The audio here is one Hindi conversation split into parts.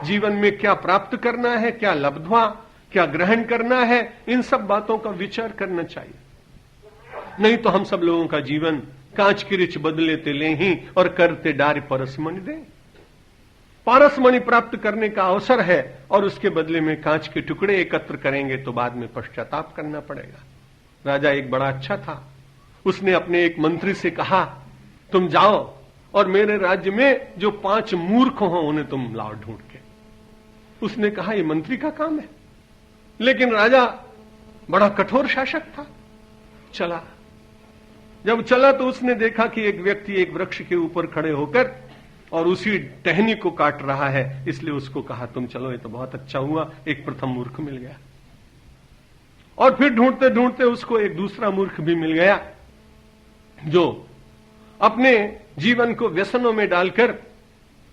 जीवन में क्या प्राप्त करना है, क्या लब्ध्वा, क्या ग्रहण करना है, इन सब बातों का विचार करना चाहिए। नहीं तो हम सब लोगों का जीवन कांच की रिच बदले ते ले ही और करते डार परसमणि दे। पारसमणि प्राप्त करने का अवसर है और उसके बदले में कांच के टुकड़े एकत्र करेंगे तो बाद में पश्चाताप करना पड़ेगा। राजा एक बड़ा अच्छा था, उसने अपने एक मंत्री से कहा, तुम जाओ और मेरे राज्य में जो 5 मूर्ख हो उन्हें तुम लाओ ढूंढ के। उसने कहा यह मंत्री का काम है, लेकिन राजा बड़ा कठोर शासक था। चला, जब चला तो उसने देखा कि एक व्यक्ति एक वृक्ष के ऊपर खड़े होकर और उसी टहनी को काट रहा है, इसलिए उसको कहा तुम चलो, ये तो बहुत अच्छा हुआ, एक प्रथम मूर्ख मिल गया। और फिर ढूंढते ढूंढते उसको एक दूसरा मूर्ख भी मिल गया जो अपने जीवन को व्यसनों में डालकर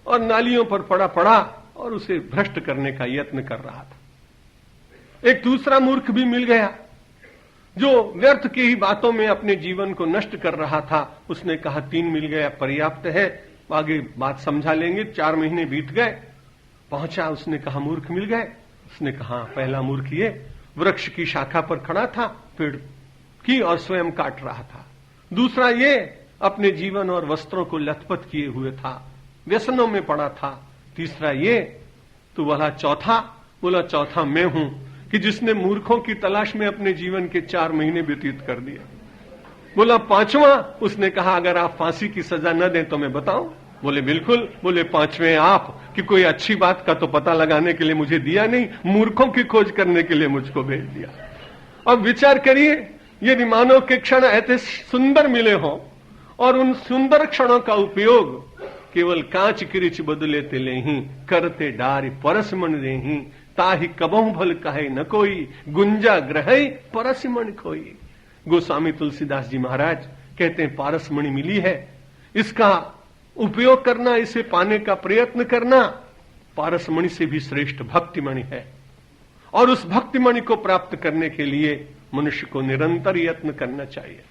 और नालियों पर पड़ा और उसे भ्रष्ट करने का यत्न कर रहा था। एक दूसरा मूर्ख भी मिल गया जो व्यर्थ की ही बातों में अपने जीवन को नष्ट कर रहा था। उसने कहा 3 मिल गया, पर्याप्त है, आगे बात समझा लेंगे। 4 महीने बीत गए, पहुंचा, उसने कहा मूर्ख मिल गए। उसने कहा पहला मूर्ख ये वृक्ष की शाखा पर खड़ा था, पेड़ की और स्वयं काट रहा था। दूसरा ये अपने जीवन और वस्त्रों को लथपथ किए हुए था, व्यसनों में पड़ा था। तीसरा ये, तो बोला चौथा मैं हूं कि जिसने मूर्खों की तलाश में अपने जीवन के 4 महीने व्यतीत कर दिए। बोला 5वां, उसने कहा अगर आप फांसी की सजा न दें तो मैं बताऊं। बोले बिल्कुल। बोले 5वें आप, कि कोई अच्छी बात का तो पता लगाने के लिए मुझे दिया नहीं, मूर्खों की खोज करने के लिए मुझको भेज दिया। अब विचार करिए, यदि मानव के क्षण ऐसे सुंदर मिले हों और उन सुंदर क्षणों का उपयोग केवल कांच किरिच बदले तिले ही करते डार परसमण दे ही ताहि कबहु भल कहे न कोई गुंजा ग्रहई परसमण खोई। गोस्वामी तुलसीदास जी महाराज कहते हैं पारसमणि मिली है, इसका उपयोग करना, इसे पाने का प्रयत्न करना पारसमणि से भी श्रेष्ठ भक्तिमणि है। और उस भक्तिमणि को प्राप्त करने के लिए मनुष्य को निरंतर यत्न करना चाहिए।